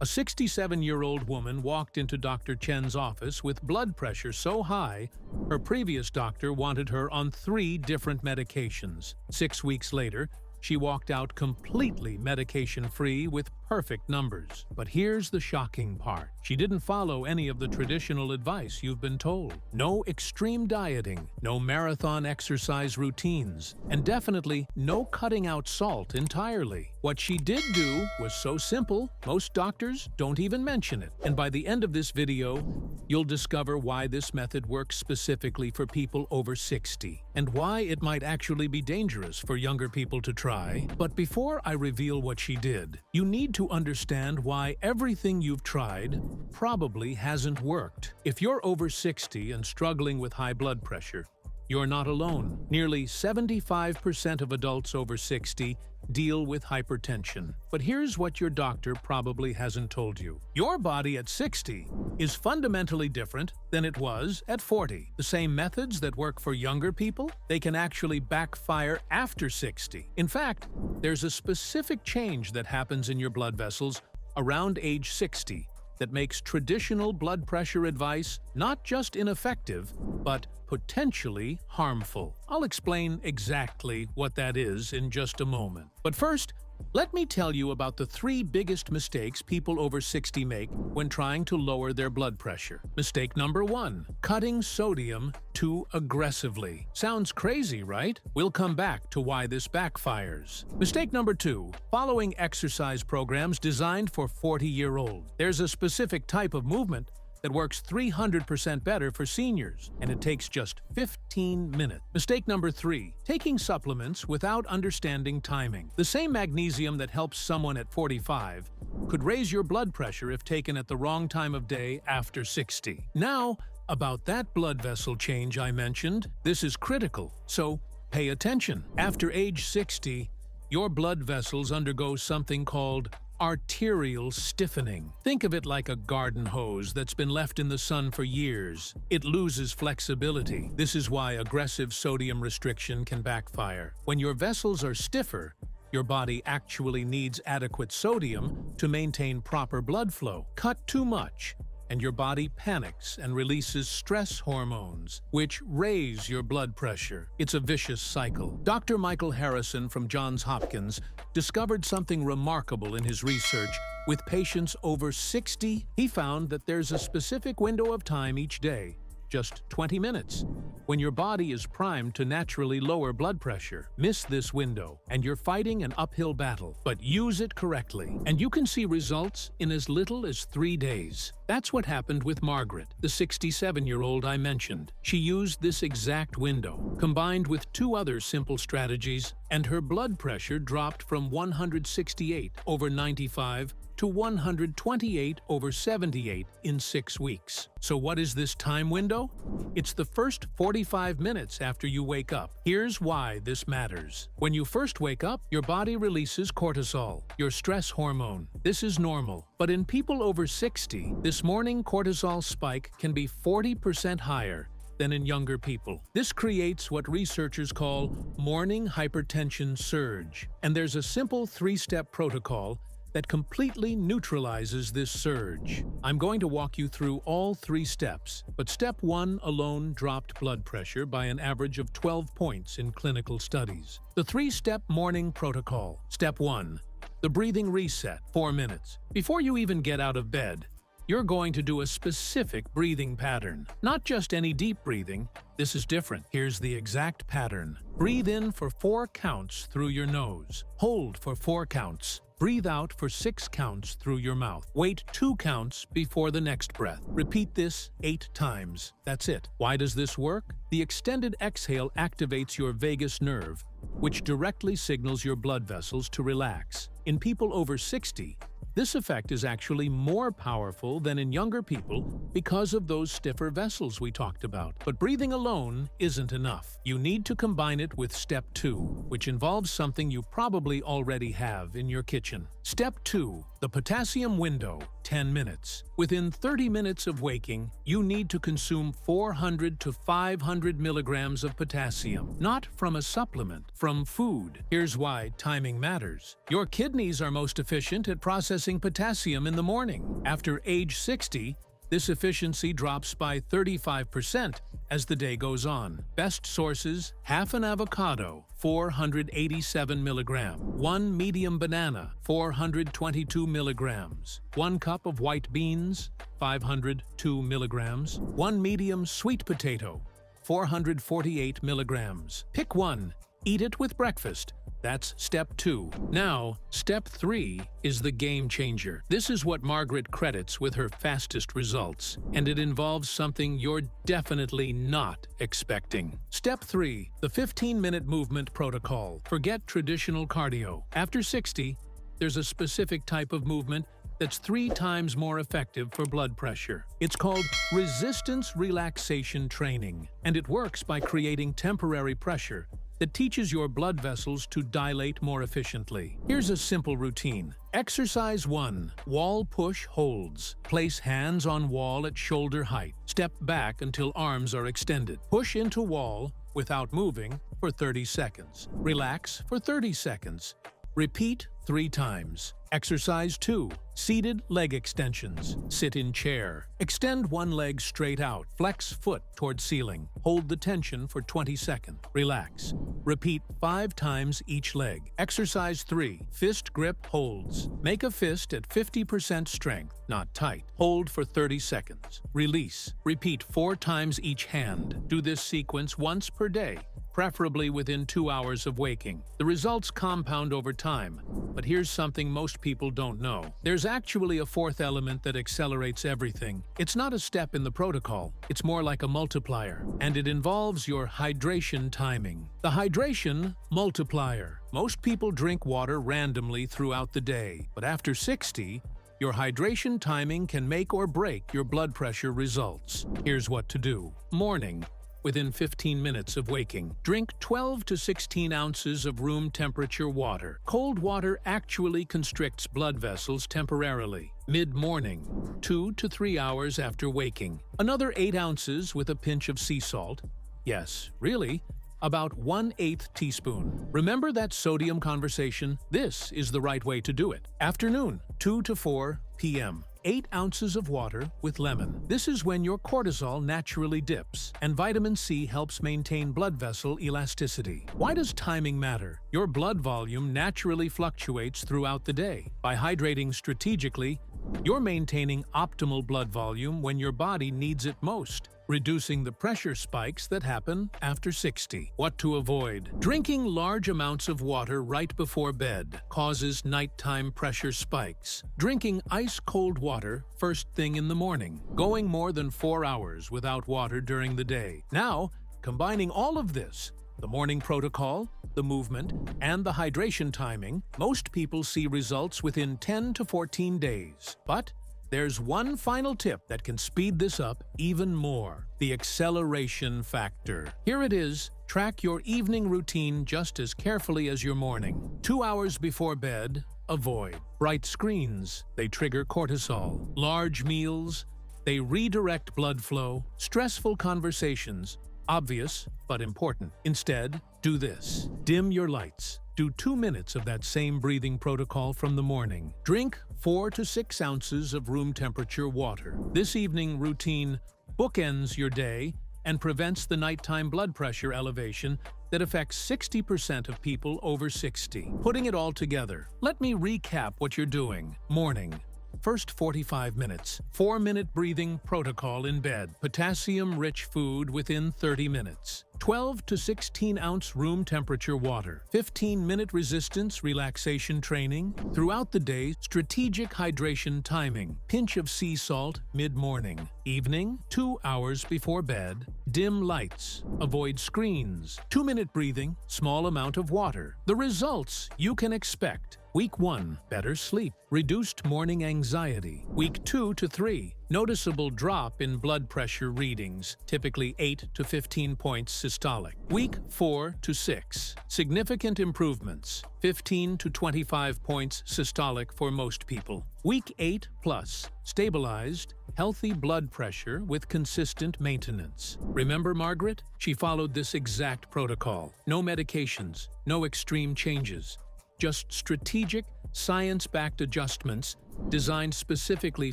A 67-year-old woman walked into Dr. Chen's office with blood pressure so high, her previous doctor wanted her on 3 different medications. 6 weeks later, she walked out completely medication-free with perfect numbers. But here's the shocking part. She didn't follow any of the traditional advice you've been told. No extreme dieting, no marathon exercise routines, and definitely no cutting out salt entirely. What she did do was so simple, most doctors don't even mention it. And by the end of this video, you'll discover why this method works specifically for people over 60, and why it might actually be dangerous for younger people to try. But before I reveal what she did, you need to understand why everything you've tried probably hasn't worked. If you're over 60 and struggling with high blood pressure, you're not alone. Nearly 75% of adults over 60 deal with hypertension. But here's what your doctor probably hasn't told you. Your body at 60 is fundamentally different than it was at 40. The same methods that work for younger people, they can actually backfire after 60. In fact, there's a specific change that happens in your blood vessels around age 60 that makes traditional blood pressure advice not just ineffective, but potentially harmful. I'll explain exactly what that is in just a moment. But first, let me tell you about the 3 biggest mistakes people over 60 make when trying to lower their blood pressure. Mistake number 1: cutting sodium too aggressively. Sounds crazy, right? We'll come back to why this backfires. Mistake number 2: following exercise programs designed for 40-year-olds. There's a specific type of movement that works 300% better for seniors, and it takes just 15 minutes. Mistake number 3: taking supplements without understanding timing. The same magnesium that helps someone at 45 could raise your blood pressure if taken at the wrong time of day after 60. Now, about that blood vessel change I mentioned, this is critical, so pay attention. After age 60, your blood vessels undergo something called arterial stiffening. Think of it like a garden hose that's been left in the sun for years. It loses flexibility. This is why aggressive sodium restriction can backfire. When your vessels are stiffer, your body actually needs adequate sodium to maintain proper blood flow. Cut too much, and your body panics and releases stress hormones, which raise your blood pressure. It's a vicious cycle. Dr. Michael Harrison from Johns Hopkins discovered something remarkable in his research with patients over 60. He found that there's a specific window of time each day, just 20 minutes, when your body is primed to naturally lower blood pressure. Miss this window, and you're fighting an uphill battle. But use it correctly, and you can see results in as little as 3 days. That's what happened with Margaret, the 67-year-old I mentioned. She used this exact window, combined with 2 other simple strategies, and her blood pressure dropped from 168/95 to 128/78 in 6 weeks. So what is this time window? It's the first 45 minutes after you wake up. Here's why this matters. When you first wake up, your body releases cortisol, your stress hormone. This is normal. But in people over 60, this morning cortisol spike can be 40% higher than in younger people. This creates what researchers call morning hypertension surge. And there's a simple 3-step protocol that completely neutralizes this surge. I'm going to walk you through all 3 steps, but step 1 alone dropped blood pressure by an average of 12 points in clinical studies. The 3-step morning protocol. Step 1. The breathing reset, 4 minutes. Before you even get out of bed, you're going to do a specific breathing pattern. Not just any deep breathing. This is different. Here's the exact pattern. Breathe in for 4 counts through your nose. Hold for 4 counts. Breathe out for 6 counts through your mouth. Wait 2 counts before the next breath. Repeat this 8 times. That's it. Why does this work? The extended exhale activates your vagus nerve, which directly signals your blood vessels to relax. In people over 60, this effect is actually more powerful than in younger people because of those stiffer vessels we talked about. But breathing alone isn't enough. You need to combine it with step 2, which involves something you probably already have in your kitchen. Step 2, the potassium window. 10 minutes. Within 30 minutes of waking, you need to consume 400 to 500 milligrams of potassium, not from a supplement, from food. Here's why timing matters. Your kidneys are most efficient at processing potassium in the morning. After age 60, this efficiency drops by 35% as the day goes on. Best sources: half an avocado, 487 milligrams, 1 medium banana, 422 milligrams, 1 cup of white beans, 502 milligrams, 1 medium sweet potato, 448 milligrams. Pick one. Eat it with breakfast. That's step 2. Now, step 3 is the game changer. This is what Margaret credits with her fastest results, and it involves something you're definitely not expecting. Step 3, the 15-minute movement protocol. Forget traditional cardio. After 60, there's a specific type of movement that's 3 times more effective for blood pressure. It's called resistance relaxation training, and it works by creating temporary pressure that teaches your blood vessels to dilate more efficiently. Here's a simple routine. Exercise 1. Wall push holds. Place hands on wall at shoulder height. Step back until arms are extended. Push into wall without moving for 30 seconds. Relax for 30 seconds. Repeat 3 times. Exercise 2. Seated leg extensions. Sit in chair. Extend one leg straight out. Flex foot toward ceiling. Hold the tension for 20 seconds. Relax. Repeat 5 times each leg. Exercise 3. Fist grip holds. Make a fist at 50% strength, not tight. Hold for 30 seconds. Release. Repeat 4 times each hand. Do this sequence once per day, preferably within 2 hours of waking. The results compound over time, but here's something most people don't know. There's actually a 4th element that accelerates everything. It's not a step in the protocol, it's more like a multiplier, and it involves your hydration timing. The hydration multiplier. Most people drink water randomly throughout the day, but after 60, your hydration timing can make or break your blood pressure results. Here's what to do. Morning. Within 15 minutes of waking, drink 12 to 16 ounces of room temperature water. Cold water actually constricts blood vessels temporarily. Mid-morning, 2 to 3 hours after waking, another 8 ounces with a pinch of sea salt. Yes, really, about 1/8 teaspoon. Remember that sodium conversation? This is the right way to do it. Afternoon, 2 to 4 p.m. 8 ounces of water with lemon. This is when your cortisol naturally dips, and vitamin C helps maintain blood vessel elasticity. Why does timing matter? Your blood volume naturally fluctuates throughout the day. By hydrating strategically, you're maintaining optimal blood volume when your body needs it most, reducing the pressure spikes that happen after 60. What to avoid? Drinking large amounts of water right before bed causes nighttime pressure spikes. Drinking ice-cold water first thing in the morning. Going more than 4 hours without water during the day. Now, combining all of this, the morning protocol, the movement, and the hydration timing, most people see results within 10 to 14 days. But there's one final tip that can speed this up even more: the acceleration factor. Here it is. Track your evening routine just as carefully as your morning. 2 hours before bed, avoid bright screens. They trigger cortisol. Large meals. They redirect blood flow. Stressful conversations. Obvious, but important. Instead, do this. Dim your lights. Do 2 minutes of that same breathing protocol from the morning. Drink 4 to 6 ounces of room temperature water. This evening routine bookends your day and prevents the nighttime blood pressure elevation that affects 60% of people over 60. Putting it all together, let me recap what you're doing. Morning. First 45 minutes, 4-minute breathing protocol in bed. Potassium-rich food within 30 minutes. 12 to 16 ounce room temperature water. 15-minute resistance relaxation training. Throughout the day, strategic hydration timing. Pinch of sea salt mid-morning. Evening, 2 hours before bed. Dim lights. Avoid screens. 2-minute breathing, small amount of water. The results you can expect Week 1, better sleep, reduced morning anxiety. Week 2 to 3, noticeable drop in blood pressure readings, typically 8 to 15 points systolic. Week 4 to 6, significant improvements, 15 to 25 points systolic for most people. Week 8 plus, stabilized, healthy blood pressure with consistent maintenance. Remember Margaret? She followed this exact protocol. No medications, no extreme changes. Just strategic, science-backed adjustments designed specifically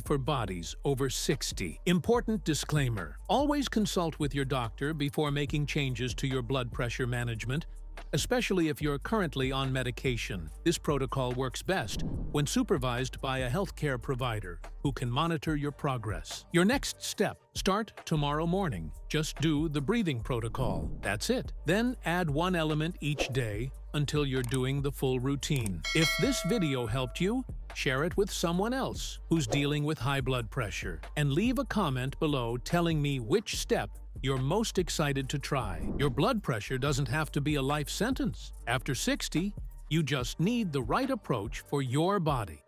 for bodies over 60. Important disclaimer: always consult with your doctor before making changes to your blood pressure management, especially if you're currently on medication. This protocol works best when supervised by a healthcare provider who can monitor your progress. Your next step: start tomorrow morning. Just do the breathing protocol. That's it. Then add one element each day until you're doing the full routine. If this video helped you, share it with someone else who's dealing with high blood pressure, and leave a comment below telling me which step you're most excited to try. Your blood pressure doesn't have to be a life sentence. After 60, you just need the right approach for your body.